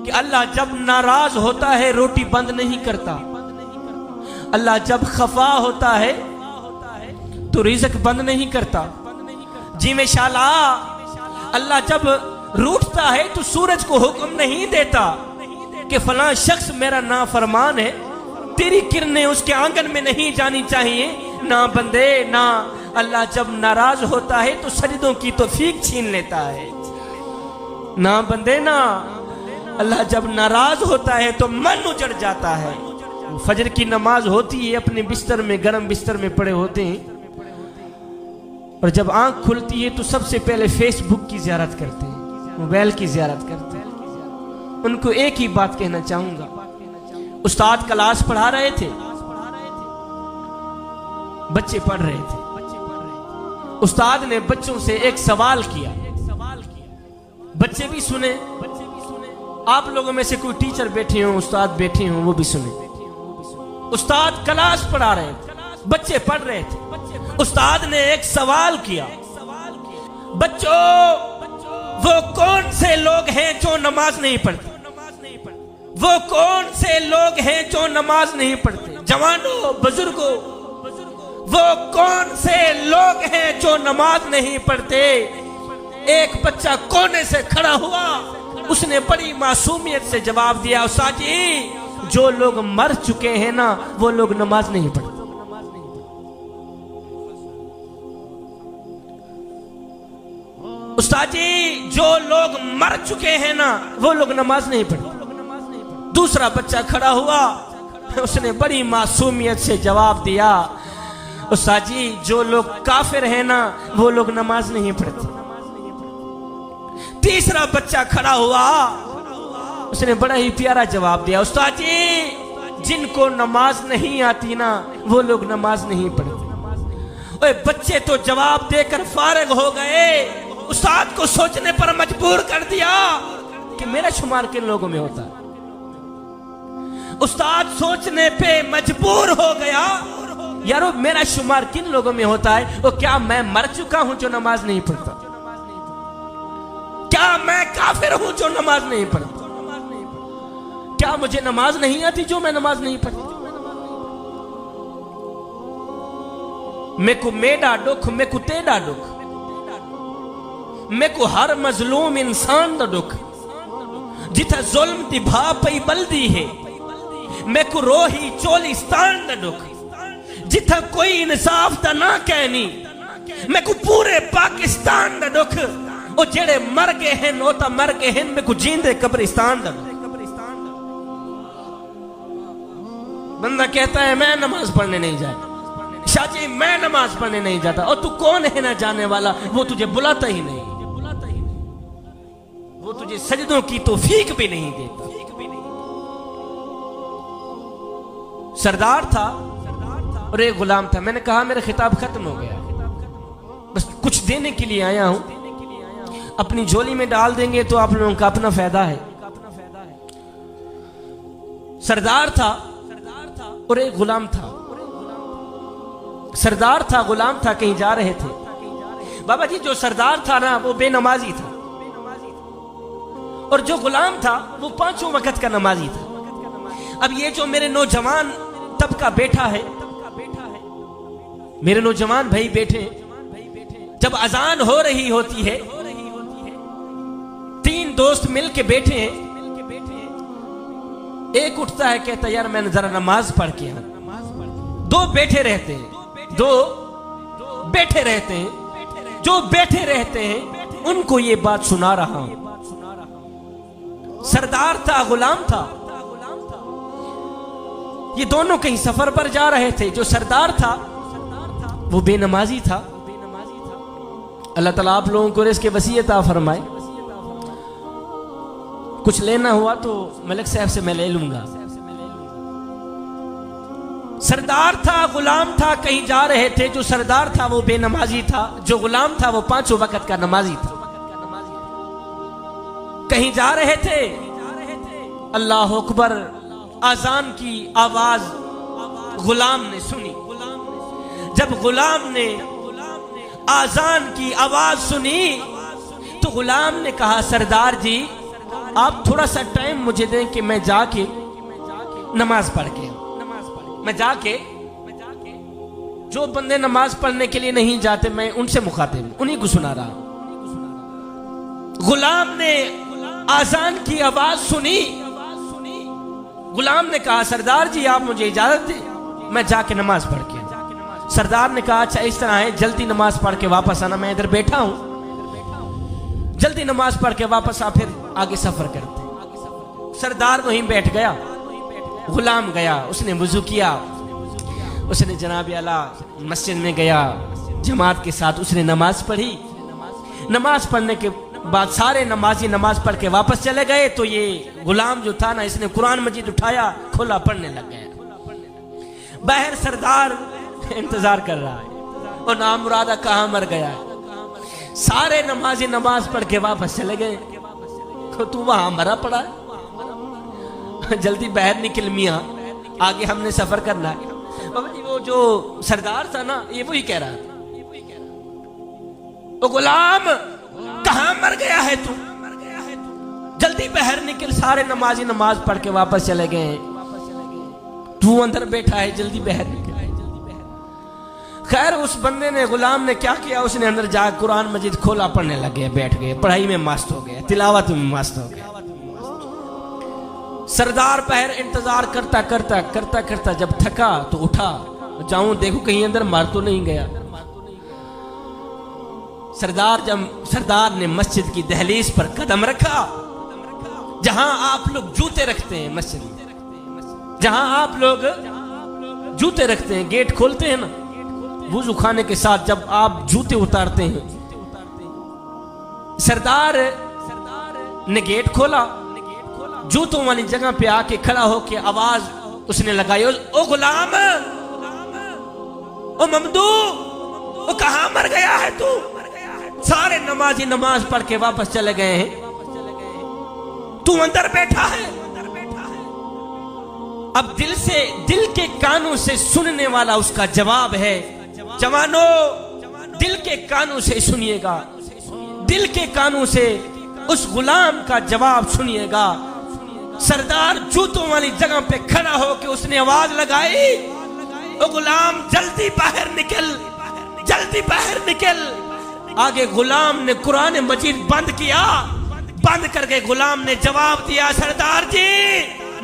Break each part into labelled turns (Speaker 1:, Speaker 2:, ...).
Speaker 1: कि अल्लाह जब नाराज होता है रोटी बंद नहीं करता, अल्लाह जब खफा होता है तो रिज़्क बंद नहीं करता। जी में शाला अल्लाह जब रूठता है तो सूरज को हुक्म नहीं देता कि फलां शख्स मेरा नाफरमान है, तेरी किरणें उसके आंगन में नहीं जानी चाहिए। ना बंदे ना, अल्लाह जब नाराज होता है तो सजदों की तौफीक छीन लेता है। ना बंदे ना, अल्लाह जब नाराज होता है तो मन उजड़ जाता है। फजर की नमाज होती है, अपने बिस्तर में, गर्म बिस्तर में पड़े होते हैं, और जब आंख खुलती है तो सबसे पहले फेसबुक की ज़ियारत करते हैं, मोबाइल की ज़ियारत करते हैं। उनको एक ही बात कहना चाहूंगा, उस्ताद क्लास पढ़ा रहे थे, बच्चे पढ़ रहे थे, उस्ताद ने बच्चों से एक सवाल किया, बच्चे भी सुने, आप लोगों में से कोई टीचर बैठे हो, उस्ताद बैठे हो, वो भी सुने। उस्ताद क्लास पढ़ा रहे थे, बच्चे पढ़ रहे थे, उस्ताद ने एक सवाल किया, बच्चों वो कौन से लोग हैं जो नमाज नहीं पढ़ते? वो कौन से लोग हैं जो नमाज नहीं पढ़ते? जवानों, बुजुर्गों, वो कौन से लोग हैं जो नमाज नहीं पढ़ते? एक बच्चा कोने से खड़ा हुआ, उसने बड़ी मासूमियत से जवाब दिया, उस्ताद जी जो लोग मर चुके हैं ना वो लोग नमाज नहीं पढ़ते। उस्ताद जी जो लोग मर चुके हैं ना वो लोग नमाज नहीं पढ़ते। दूसरा बच्चा खड़ा हुआ, उसने बड़ी मासूमियत से जवाब दिया, उस्ताद जी जो लोग काफिर हैं ना वो लोग नमाज नहीं पढ़ते। तीसरा बच्चा खड़ा हुआ, उसने बड़ा ही प्यारा जवाब दिया, उस्ताद जी जिनको नमाज नहीं आती ना वो लोग नमाज नहीं पढ़ते। ओए बच्चे तो जवाब देकर फारिग हो गए, उस्ताद को सोचने पर मजबूर कर दिया कि मेरा शुमार किन लोगों में होता है। उस्ताद सोचने पे मजबूर हो गया, यारो मेरा शुमार किन लोगों में होता है? वो क्या मैं मर चुका हूं जो नमाज नहीं पढ़ता? क्या मैं काफिर हूं जो नमाज नहीं पढ़ता? क्या मुझे नमाज नहीं आती जो मैं नमाज नहीं पढ़ता? मेको मेरा दुख, मेको तेरा दुख, मेको हर मजलूम इंसान दा दुख, जिथा जुल्म दी भा पई बल्दी है, मेको रोही चोलिस्तान दा दुख, जिथा कोई इंसाफ दा ना कहनी, मेको पूरे पाकिस्तान दा दुख, ओ जेड़े मर गए हैं ओ ता मर गए हैं, मेको जींदे कब्रिस्तान दा दुख। बंदा कहता है मैं नमाज पढ़ने नहीं जाता, शाजी मैं नमाज पढ़ने नहीं जाता, और तू कौन है ना जाने वाला? वो तुझे बुलाता ही नहीं, वो तुझे सजदों की तौफीक भी नहीं देता। सरदार था और एक गुलाम था। मैंने कहा मेरा खिताब खत्म हो गया, बस कुछ देने के लिए आया हूं, अपनी झोली में डाल देंगे तो आप लोगों का अपना फायदा है। सरदार था और एक गुलाम था। सरदार था, गुलाम था, कहीं जा रहे थे। बाबा जी जो सरदार था ना वो बेनमाजी था, और जो गुलाम था वो पांचों वक्त का नमाजी था। अब ये जो मेरे नौजवान तबका बैठा है, मेरे नौजवान भाई बैठे, जब अजान हो रही होती है, तीन दोस्त मिल के बैठे हैं, एक उठता है कहता यार मैं जरा नमाज पढ़ के आऊं। दो बैठे रहते हैं, दो बैठे रहते हैं, जो बैठे रहते हैं उनको ये बात सुना रहा हूं। सरदार था, गुलाम था, ये दोनों कहीं सफर पर जा रहे थे। जो सरदार था वो बेनमाजी था। अल्लाह ताला आप लोगों को इसके वसीयत फरमाए। कुछ लेना हुआ तो मलिक साहब से मैं ले लूंगा। सरदार था, गुलाम था, कहीं जा रहे थे। जो सरदार था वो बेनमाजी था, जो गुलाम था वो पांचों वक्त का नमाजी था। कहीं जा रहे थे, अल्लाह अकबर आजान की आवाज गुलाम ने सुनी। जब गुलाम ने आजान की आवाज सुनी तो गुलाम ने कहा सरदार जी आप थोड़ा सा टाइम मुझे दें कि मैं जाके नमाज पढ़ के मैं जाके जो बंदे नमाज पढ़ने के लिए नहीं जाते मैं उनसे मुखातिब उन्हीं को सुना रहा। गुलाम ने आजान की आवाज सुनी। गुलाम ने कहा सरदार जी आप मुझे इजाजत दें मैं जाके नमाज पढ़ के। सरदार ने कहा अच्छा इस तरह है जल्दी नमाज पढ़ के वापस आना, मैं इधर बैठा हूं, जल्दी नमाज पढ़ के वापस आ फिर आगे सफर करते। सरदार वहीं बैठ गया, गुलाम गया, उसने वुजू किया, उसने जनाब आला मस्जिद में गया, जमात के साथ उसने नमाज पढ़ी। नमाज पढ़ने के बाद सारे नमाजी नमाज पढ़ के वापस चले गए तो ये गुलाम जो था ना इसने कुरान मजीद उठाया, खोला, पढ़ने लग गया। बाहर सरदार इंतजार कर रहा है और नामुरादा कहाँ मर गया है। सारे नमाजी नमाज पढ़ के वापस चले गए तो तू वहां मरा पड़ा है, जल्दी बाहर निकल मियां, आगे हमने सफर करना है। बाबा जी वो जो सरदार था ना ये वही कह रहा था, ओ गुलाम कहां मर गया है तू, जल्दी बाहर निकल, सारे नमाजी नमाज पढ़ के वापस चले गए, तू अंदर बैठा है, जल्दी बाहर निकल। खैर उस बंदे ने गुलाम ने क्या किया, उसने अंदर जाकर कुरान मजीद खोला, पढ़ने लग गया, बैठ गए, पढ़ाई में मस्त हो गया, तिलावत में मस्त हो गया। सरदार बाहर इंतजार करता करता करता करता जब थका तो उठा, जाऊं देखो कहीं अंदर मार तो नहीं गया। सरदार ने मस्जिद की दहलीज पर कदम रखा, जहां आप लोग जूते रखते हैं, मस्जिद में जहां आप लोग जूते रखते हैं, गेट खोलते हैं ना वुजू खाने के साथ, जब आप जूते उतारते हैं, सरदार ने गेट खोला, जूतों वाली जगह पे आके खड़ा होके आवाज उसने लगाई, ओ गुलाम, ओ ममदू, ओ कहां मर गया है तू। सारे नमाजी नमाज पढ़ के वापस चले गए हैं, तू अंदर बैठा है। अब दिल के कानों से सुनने वाला उसका जवाब है। जवानों दिल के कानों से सुनिएगा, दिल के कानों से उस गुलाम का जवाब सुनिएगा। सरदार जूतों वाली जगह पे खड़ा होकर उसने आवाज लगाई, ओ गुलाम जल्दी बाहर निकल, जल्दी बाहर निकल। आगे गुलाम ने कुरान मजीद बंद किया, बंद करके गुलाम ने जवाब दिया, सरदार जी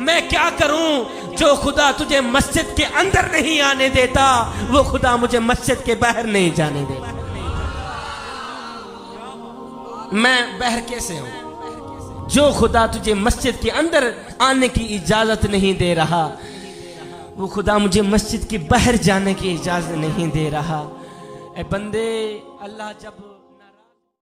Speaker 1: मैं क्या करूं, जो खुदा तुझे मस्जिद के अंदर नहीं आने देता वो खुदा मुझे मस्जिद के बाहर नहीं जाने देता। मैं बाहर कैसे हूं, जो खुदा तुझे मस्जिद के अंदर आने की इजाजत नहीं दे रहा वो खुदा मुझे मस्जिद के बाहर जाने की इजाजत नहीं दे रहा। ए बंदे, अल्लाह जब